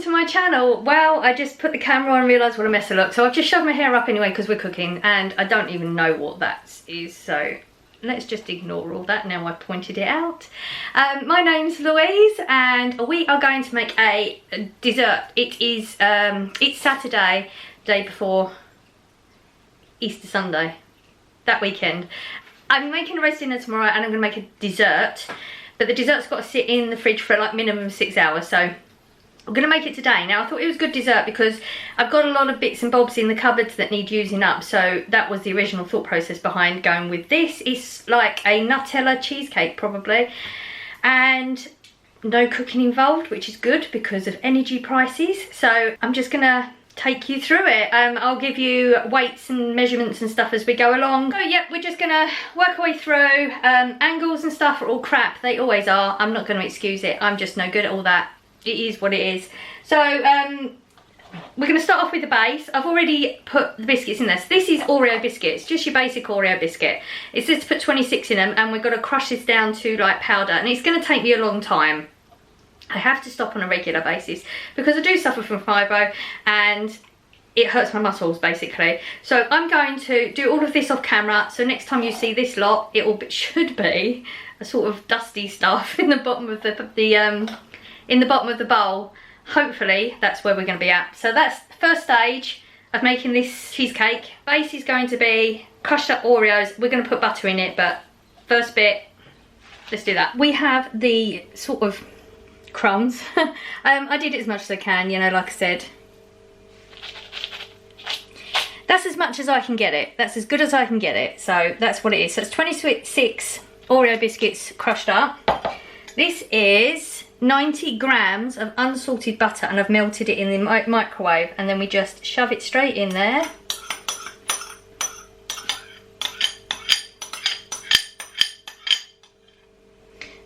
to my channel. Well, I just put the camera on and realised what a mess I look. So I've just shoved my hair up anyway because we're cooking and I don't even know what that is. So let's just ignore all that now I've pointed it out. My name's Louise and we are going to make a dessert. It is, it's Saturday, day before Easter Sunday, that weekend. I'm making a roast dinner tomorrow and I'm going to make a dessert. But the dessert's got to sit in the fridge for like minimum 6 hours, so I'm going to make it today. Now, I thought it was good dessert because I've got a lot of bits and bobs in the cupboards that need using up, so that was the original thought process behind going with this. It's like a Nutella cheesecake, probably, and no cooking involved, which is good because of energy prices. So I'm just going to take you through it. I'll give you weights and measurements and stuff as we go along. So yeah, we're just gonna work our way through. Angles and stuff are all crap, they always are. I'm not gonna excuse it, I'm just no good at all that. It is what it is. So we're gonna start off with the base. I've already put the biscuits in there. So this is Oreo biscuits, just your basic Oreo biscuit. It says to put 26 in them and we're gonna crush this down to like powder, and it's gonna take me a long time. I have to stop on a regular basis because I do suffer from fibro and it hurts my muscles basically. So I'm going to do all of this off camera, so next time you see this lot it should be a sort of dusty stuff in the bottom of in the bottom of the bowl. Hopefully that's where we're going to be at. So that's the first stage of making this cheesecake. Base is going to be crushed up Oreos. We're going to put butter in it, but first bit, let's do that. We have the sort of crumbs. I did it as much as I can, you know, like I said. That's as much as I can get it. That's as good as I can get it. So that's what it is. So it's 26 Oreo biscuits crushed up. This is 90 grams of unsalted butter and I've melted it in the microwave, and then we just shove it straight in there.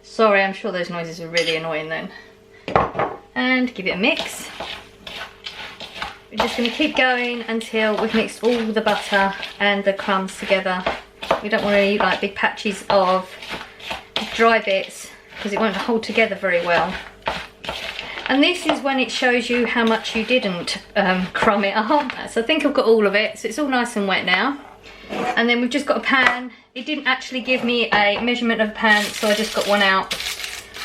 Sorry, I'm sure those noises are really annoying then. And give it a mix. We're just going to keep going until we've mixed all the butter and the crumbs together. We don't want any like big patches of dry bits because it won't hold together very well. And this is when it shows you how much you didn't crumb it up. So I think I've got all of it, so it's all nice and wet now. And then we've just got a pan. It didn't actually give me a measurement of a pan, so I just got one out.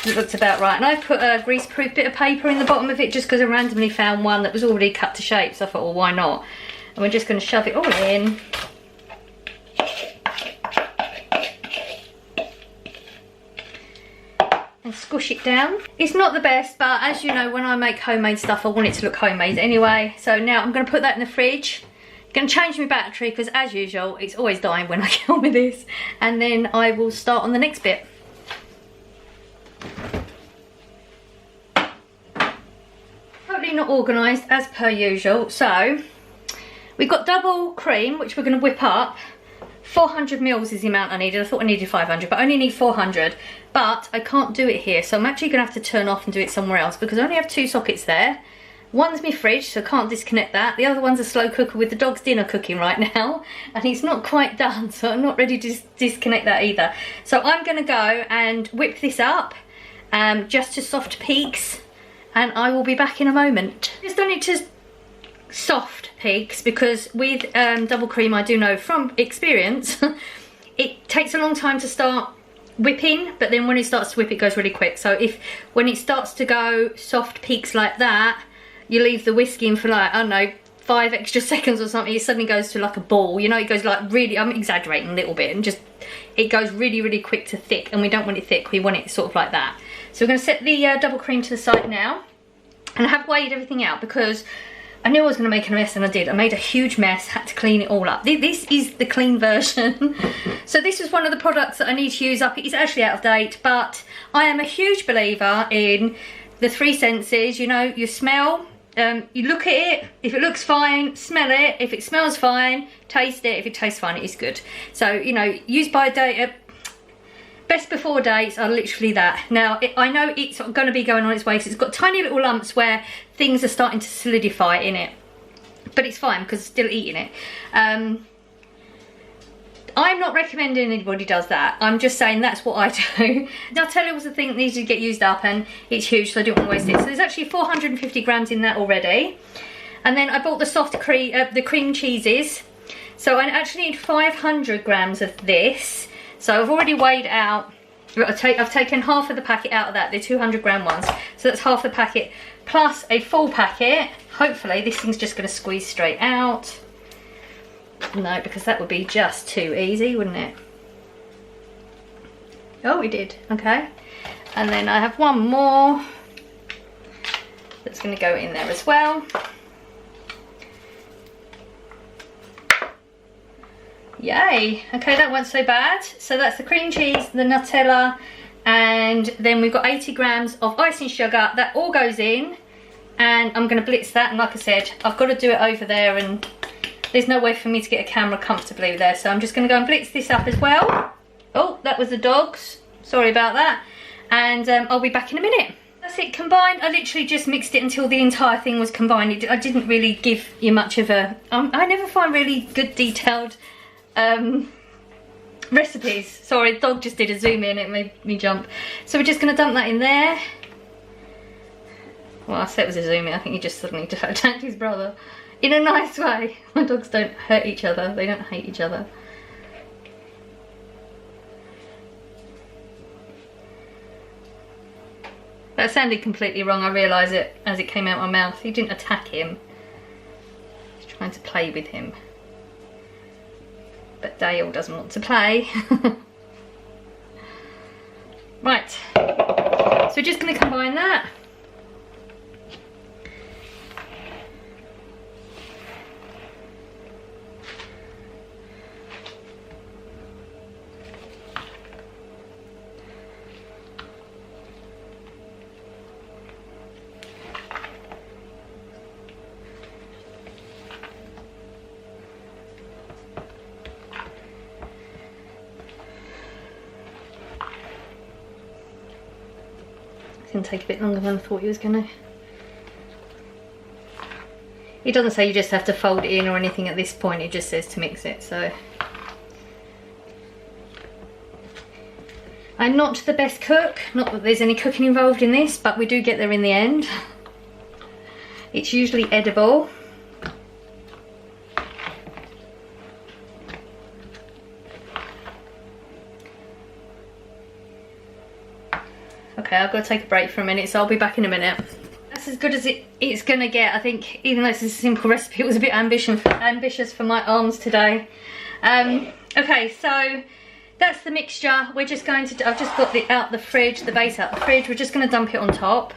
It looks about right. And I put a grease-proof bit of paper in the bottom of it just because I randomly found one that was already cut to shape, so I thought, well, why not? And we're just going to shove it all in. And squish it down. It's not the best, but as you know, when I make homemade stuff, I want it to look homemade anyway. So now I'm going to put that in the fridge. Going to change my battery because as usual it's always dying when I get on with this, and then I will start on the next bit. Totally not organised as per usual. So we've got double cream which we're going to whip up. 400 mils is the amount I needed. I thought I needed 500, but I only need 400, but I can't do it here, so I'm actually going to have to turn off and do it somewhere else because I only have 2 sockets there. One's my fridge, so I can't disconnect that. The other one's a slow cooker with the dog's dinner cooking right now, and it's not quite done, so I'm not ready to disconnect that either. So I'm going to go and whip this up just to soft peaks, and I will be back in a moment. Just done it to soft peaks because with double cream, I do know from experience, it takes a long time to start whipping, but then when it starts to whip, it goes really quick. So when it starts to go soft peaks like that, you leave the whisking for like, I don't know, 5 extra seconds or something, it suddenly goes to like a ball, you know, it goes like really, I'm exaggerating a little bit, and just, it goes really, really quick to thick, and we don't want it thick, we want it sort of like that. So we're going to set the double cream to the side now, and I have weighed everything out because I knew I was going to make a mess, and I did. I made a huge mess, had to clean it all up. This is the clean version. So this is one of the products that I need to use up. It is actually out of date, but I am a huge believer in the 3 senses, you know, you smell, you look at it, if it looks fine, smell it, if it smells fine, taste it, if it tastes fine, it is good. So, you know, use by date, best before dates are literally that. Now, I know it's going to be going on its way, so it's got tiny little lumps where things are starting to solidify in it, but it's fine because I'm still eating it. I'm not recommending anybody does that. I'm just saying that's what I do. Nutella was the thing that needed to get used up, and it's huge, so I didn't want to waste it. So there's actually 450 grams in that already. And then I bought the soft cream cheeses. So I actually need 500 grams of this. So I've already weighed out. I've taken half of the packet out of that, the 200 gram ones. So that's half the packet plus a full packet. Hopefully this thing's just going to squeeze straight out. No, because that would be just too easy, wouldn't it? Oh, we did. Okay. And then I have one more that's going to go in there as well. Yay. Okay, that wasn't so bad. So that's the cream cheese, the Nutella, and then we've got 80 grams of icing sugar. That all goes in, and I'm going to blitz that. And like I said, I've got to do it over there, and there's no way for me to get a camera comfortably there. So I'm just going to go and blitz this up as well. Oh, that was the dogs. Sorry about that. And I'll be back in a minute. That's it combined. I literally just mixed it until the entire thing was combined. I didn't really give you much of a... I never find really good detailed recipes. Sorry, the dog just did a zoom in, it made me jump. So we're just going to dump that in there. Well, I said it was a zoom in, I think he just suddenly attacked his brother. In a nice way. My dogs don't hurt each other, they don't hate each other. That sounded completely wrong, I realise it as it came out my mouth. He didn't attack him. He's trying to play with him. But Dale doesn't want to play. Right, so we're just going to combine that. It's going to take a bit longer than I thought he was going to. It doesn't say you just have to fold it in or anything at this point, it just says to mix it, so. I'm not the best cook, not that there's any cooking involved in this, but we do get there in the end. It's usually edible. Okay, I've got to take a break for a minute, so I'll be back in a minute. That's as good as it's gonna get, I think. Even though it's a simple recipe, it was a bit ambitious for my arms today. Okay, so that's the mixture. We're just going to, I've just got the base out the fridge. We're just going to dump it on top.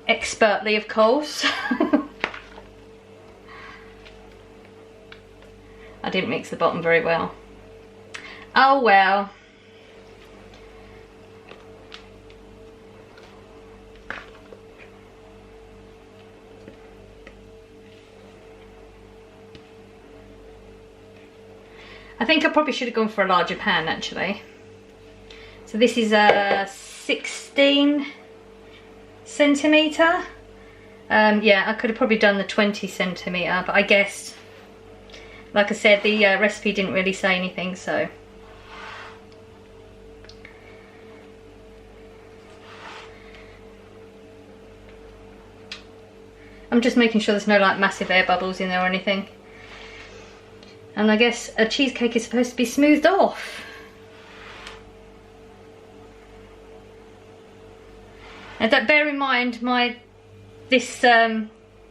Expertly, of course. I didn't mix the bottom very well. Oh well. I think I probably should have gone for a larger pan actually. So this is a 16 centimetre. Yeah, I could have probably done the 20 centimetre, but I guess, like I said, the recipe didn't really say anything, so. I'm just making sure there's no like massive air bubbles in there or anything. And I guess a cheesecake is supposed to be smoothed off. And bear in mind, this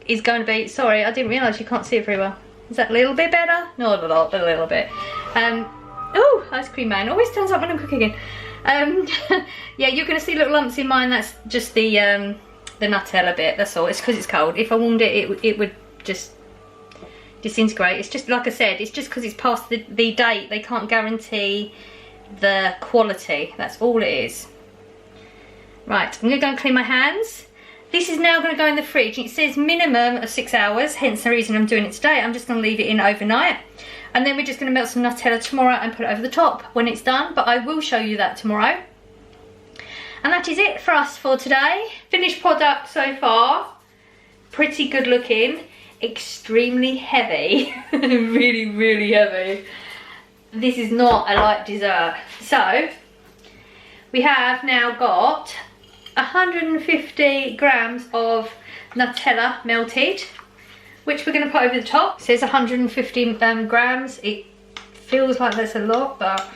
is going to be, sorry, I didn't realise you can't see it very well. Is that a little bit better? Not a lot, but a little bit. Oh, ice cream man always turns up when I'm cooking. Yeah, you're going to see little lumps in mine. That's just the Nutella bit, that's all. It's because it's cold. If I warmed it, it would just disintegrate. It's just, like I said, it's just because it's past the date. They can't guarantee the quality. That's all it is. Right, I'm going to go and clean my hands. This is now going to go in the fridge. It says minimum of 6 hours, hence the reason I'm doing it today. I'm just going to leave it in overnight. And then we're just going to melt some Nutella tomorrow and put it over the top when it's done. But I will show you that tomorrow. And that is it for us for today. Finished product so far. pretty good looking, extremely heavy, really, really heavy. This is not a light dessert. So we have now got 150 grams of Nutella melted, which we're going to put over the top. It says 150 grams. It feels like there's a lot, but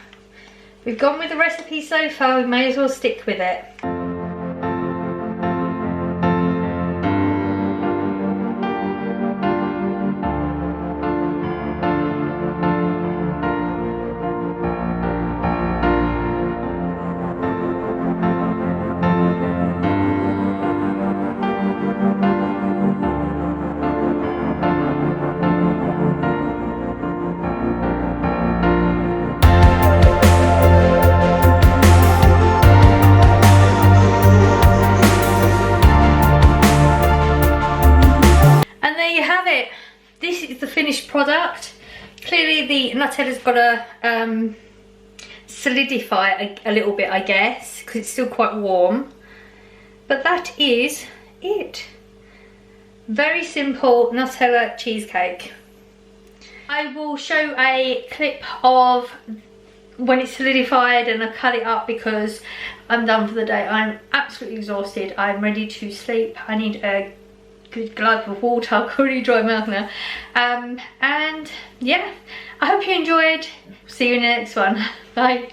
we've gone with the recipe so far, we may as well stick with it. This is the finished product. Clearly the Nutella's got to solidify a little bit, I guess, because it's still quite warm. But that is it. Very simple Nutella cheesecake. I will show a clip of when it's solidified and I cut it up because I'm done for the day. I'm absolutely exhausted. I'm ready to sleep. I need a good glug of water. I've got a really dry mouth now. And yeah, I hope you enjoyed. See you in the next one. Bye.